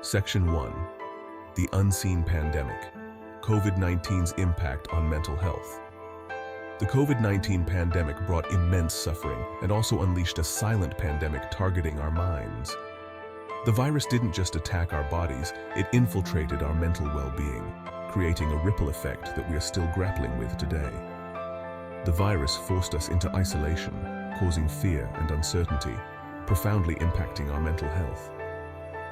Section 1. The Unseen Pandemic. COVID-19's Impact on Mental Health. The COVID-19 pandemic brought immense suffering and also unleashed a silent pandemic targeting our minds. The virus didn't just attack our bodies, it infiltrated our mental well-being, creating a ripple effect that we are still grappling with today. The virus forced us into isolation, causing fear and uncertainty, profoundly impacting our mental health.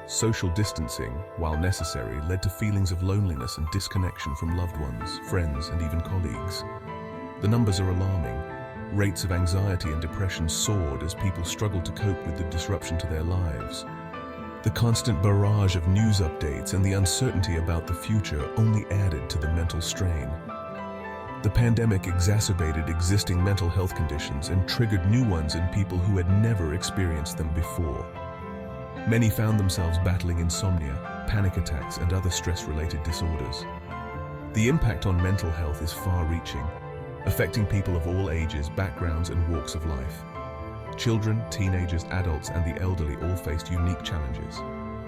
Social distancing, while necessary, led to feelings of loneliness and disconnection from loved ones, friends, and even colleagues. The numbers are alarming. Rates of anxiety and depression soared as people struggled to cope with the disruption to their lives. The constant barrage of news updates and the uncertainty about the future only added to the mental strain. The pandemic exacerbated existing mental health conditions and triggered new ones in people who had never experienced them before. Many found themselves battling insomnia, panic attacks, and other stress-related disorders. The impact on mental health is far-reaching, affecting people of all ages, backgrounds, and walks of life. Children, teenagers, adults, and the elderly all faced unique challenges,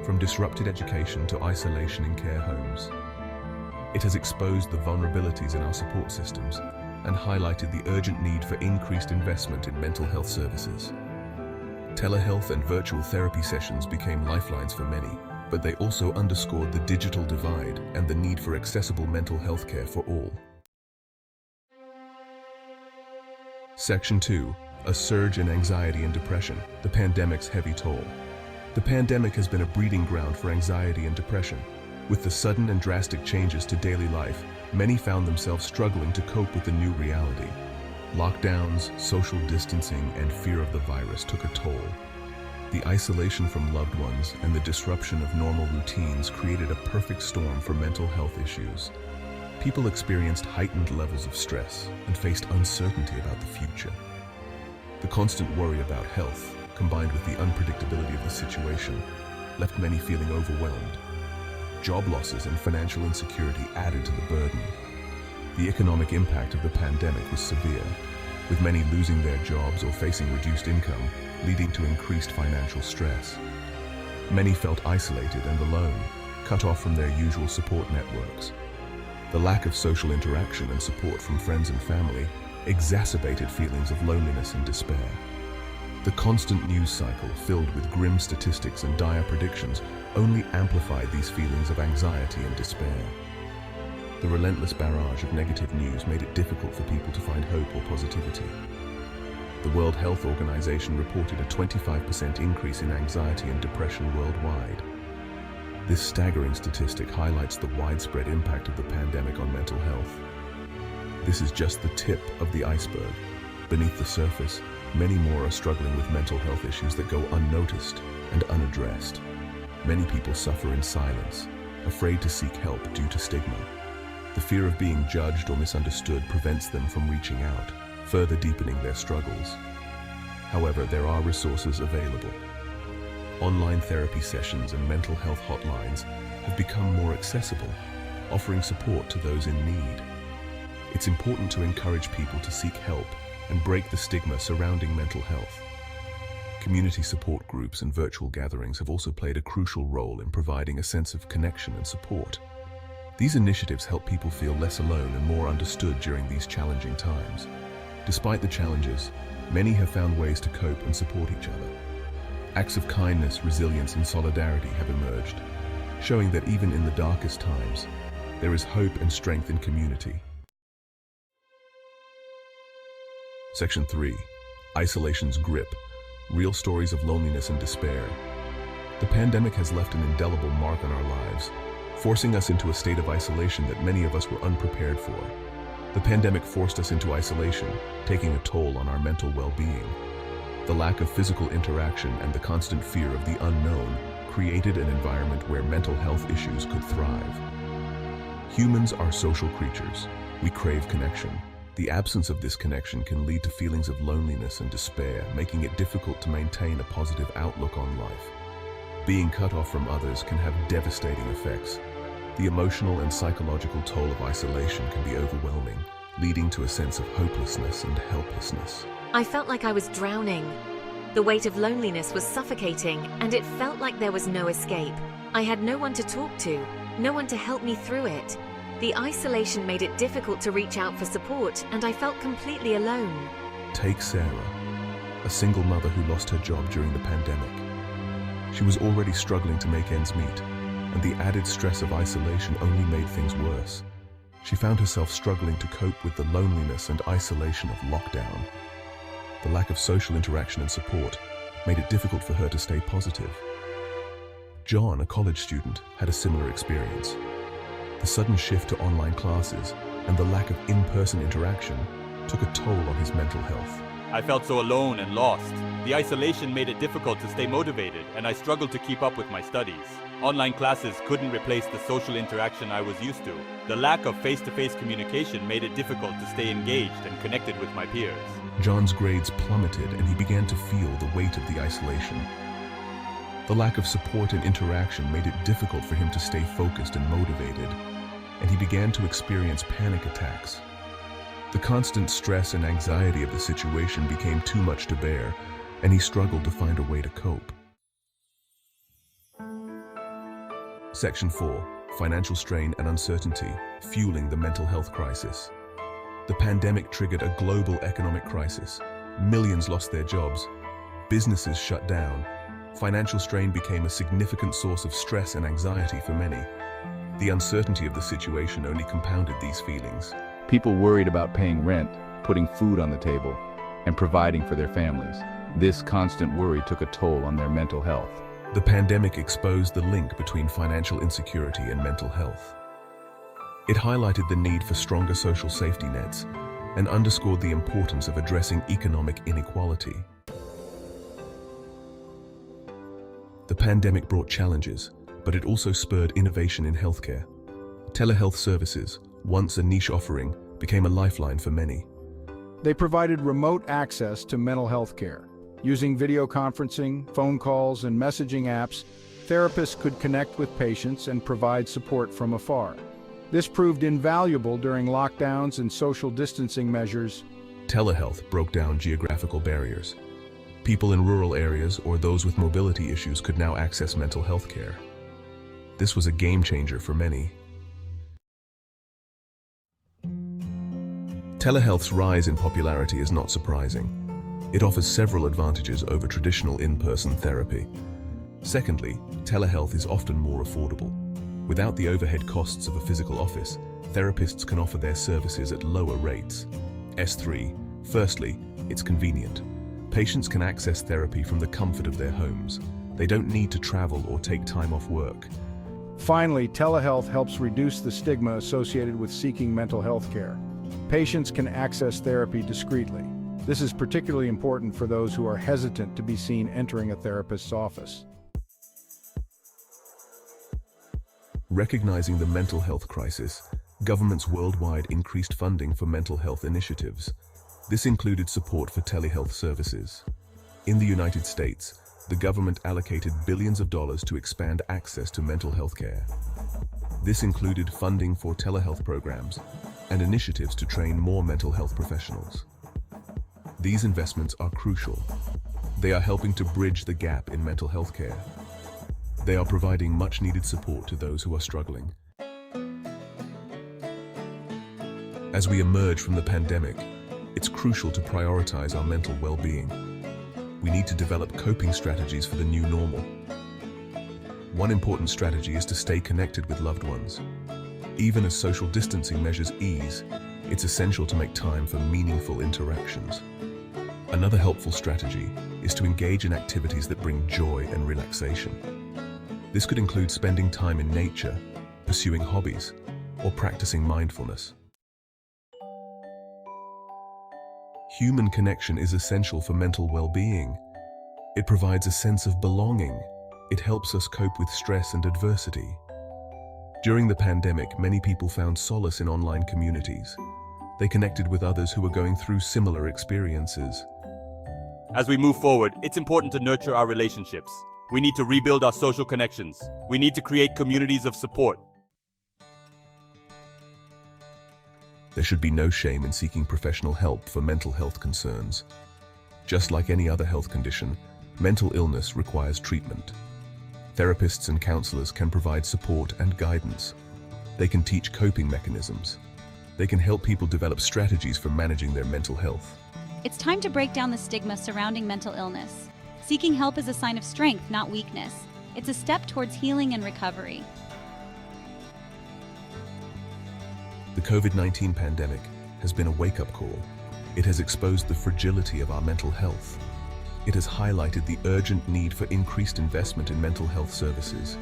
from disrupted education to isolation in care homes. It has exposed the vulnerabilities in our support systems and highlighted the urgent need for increased investment in mental health services. Telehealth and virtual therapy sessions became lifelines for many, but they also underscored the digital divide and the need for accessible mental health care for all. Section 2. A surge in anxiety and depression, the pandemic's heavy toll. The pandemic has been a breeding ground for anxiety and depression. With the sudden and drastic changes to daily life, many found themselves struggling to cope with the new reality. Lockdowns, social distancing, and fear of the virus took a toll. The isolation from loved ones and the disruption of normal routines created a perfect storm for mental health issues. People experienced heightened levels of stress and faced uncertainty about the future. The constant worry about health, combined with the unpredictability of the situation, left many feeling overwhelmed. Job losses and financial insecurity added to the burden. The economic impact of the pandemic was severe, with many losing their jobs or facing reduced income, leading to increased financial stress. Many felt isolated and alone, cut off from their usual support networks. The lack of social interaction and support from friends and family exacerbated feelings of loneliness and despair. The constant news cycle, filled with grim statistics and dire predictions, only amplified these feelings of anxiety and despair. The relentless barrage of negative news made it difficult for people to find hope or positivity. The World Health Organization reported a 25% increase in anxiety and depression worldwide. This staggering statistic highlights the widespread impact of the pandemic on mental health. This is just the tip of the iceberg. Beneath the surface, many more are struggling with mental health issues that go unnoticed and unaddressed. Many people suffer in silence, afraid to seek help due to stigma. The fear of being judged or misunderstood prevents them from reaching out, further deepening their struggles. However, there are resources available. Online therapy sessions and mental health hotlines have become more accessible, offering support to those in need. It's important to encourage people to seek help and break the stigma surrounding mental health. Community support groups and virtual gatherings have also played a crucial role in providing a sense of connection and support. These initiatives help people feel less alone and more understood during these challenging times. Despite the challenges, many have found ways to cope and support each other. Acts of kindness, resilience, and solidarity have emerged, showing that even in the darkest times, there is hope and strength in community. Section 3. Isolation's grip. Real stories of loneliness and despair. The pandemic has left an indelible mark on our lives, forcing us into a state of isolation that many of us were unprepared for. The pandemic forced us into isolation, taking a toll on our mental well-being. The lack of physical interaction and the constant fear of the unknown created an environment where mental health issues could thrive. Humans are social creatures. We crave connection. The absence of this connection can lead to feelings of loneliness and despair, making it difficult to maintain a positive outlook on life. Being cut off from others can have devastating effects. The emotional and psychological toll of isolation can be overwhelming, leading to a sense of hopelessness and helplessness. I felt like I was drowning. The weight of loneliness was suffocating, and it felt like there was no escape. I had no one to talk to, no one to help me through it. The isolation made it difficult to reach out for support, and I felt completely alone. Take Sarah, a single mother who lost her job during the pandemic. She was already struggling to make ends meet, and the added stress of isolation only made things worse. She found herself struggling to cope with the loneliness and isolation of lockdown. The lack of social interaction and support made it difficult for her to stay positive. John, a college student, had a similar experience. The sudden shift to online classes and the lack of in-person interaction took a toll on his mental health. I felt so alone and lost. The isolation made it difficult to stay motivated, and I struggled to keep up with my studies. Online classes couldn't replace the social interaction I was used to. The lack of face-to-face communication made it difficult to stay engaged and connected with my peers. John's grades plummeted, and he began to feel the weight of the isolation. The lack of support and interaction made it difficult for him to stay focused and motivated, and he began to experience panic attacks. The constant stress and anxiety of the situation became too much to bear, and he struggled to find a way to cope. Section 4. Financial strain and uncertainty, fueling the mental health crisis. The pandemic triggered a global economic crisis. Millions lost their jobs. Businesses shut down. Financial strain became a significant source of stress and anxiety for many. The uncertainty of the situation only compounded these feelings. People worried about paying rent, putting food on the table, and providing for their families. This constant worry took a toll on their mental health. The pandemic exposed the link between financial insecurity and mental health. It highlighted the need for stronger social safety nets and underscored the importance of addressing economic inequality. The pandemic brought challenges, but it also spurred innovation in healthcare. Telehealth services, once a niche offering, became a lifeline for many. They provided remote access to mental health care. Using video conferencing, phone calls, and messaging apps, therapists could connect with patients and provide support from afar. This proved invaluable during lockdowns and social distancing measures. Telehealth broke down geographical barriers. People in rural areas or those with mobility issues could now access mental health care. This was a game changer for many. Telehealth's rise in popularity is not surprising. It offers several advantages over traditional in-person therapy. Secondly, telehealth is often more affordable. Without the overhead costs of a physical office, therapists can offer their services at lower rates. S3. Firstly, it's convenient. Patients can access therapy from the comfort of their homes. They don't need to travel or take time off work. Finally, telehealth helps reduce the stigma associated with seeking mental health care. Patients can access therapy discreetly. This is particularly important for those who are hesitant to be seen entering a therapist's office. Recognizing the mental health crisis, governments worldwide increased funding for mental health initiatives. This included support for telehealth services. In the United States, the government allocated billions of dollars to expand access to mental health care. This included funding for telehealth programs and initiatives to train more mental health professionals. These investments are crucial. They are helping to bridge the gap in mental health care. They are providing much-needed support to those who are struggling. As we emerge from the pandemic, it's crucial to prioritize our mental well-being. We need to develop coping strategies for the new normal. One important strategy is to stay connected with loved ones. Even as social distancing measures ease, it's essential to make time for meaningful interactions. Another helpful strategy is to engage in activities that bring joy and relaxation. This could include spending time in nature, pursuing hobbies, or practicing mindfulness. Human connection is essential for mental well-being. It provides a sense of belonging. It helps us cope with stress and adversity. During the pandemic, many people found solace in online communities. They connected with others who were going through similar experiences. As we move forward, it's important to nurture our relationships. We need to rebuild our social connections. We need to create communities of support. There should be no shame in seeking professional help for mental health concerns. Just like any other health condition, mental illness requires treatment. Therapists and counselors can provide support and guidance. They can teach coping mechanisms. They can help people develop strategies for managing their mental health. It's time to break down the stigma surrounding mental illness. Seeking help is a sign of strength, not weakness. It's a step towards healing and recovery. The COVID-19 pandemic has been a wake-up call. It has exposed the fragility of our mental health. It has highlighted the urgent need for increased investment in mental health services.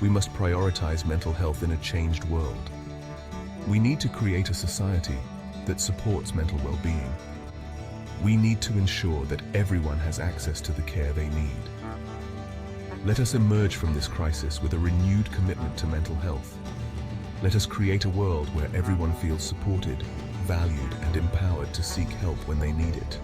We must prioritize mental health in a changed world. We need to create a society that supports mental well-being. We need to ensure that everyone has access to the care they need. Let us emerge from this crisis with a renewed commitment to mental health. Let us create a world where everyone feels supported, valued, and empowered to seek help when they need it.